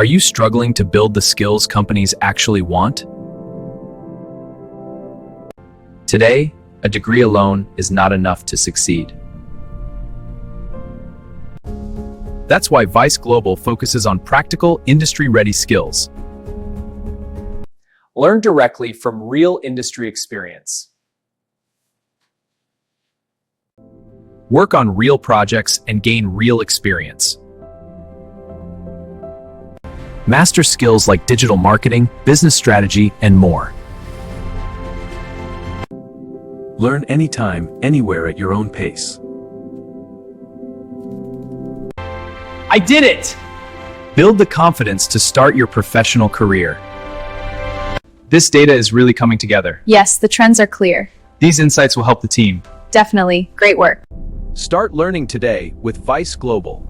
Are you struggling to build the skills companies actually want? Today, a degree alone is not enough to succeed. That's why Vise Global focuses on practical, industry-ready skills. Learn directly from real industry experience. Work on real projects and gain real experience. Master skills like digital marketing, business strategy, and more. Learn anytime, anywhere at your own pace. I did it! Build the confidence to start your professional career. This data is really coming together. Yes, the trends are clear. These insights will help the team. Definitely. Great work. Start learning today with Vise Global.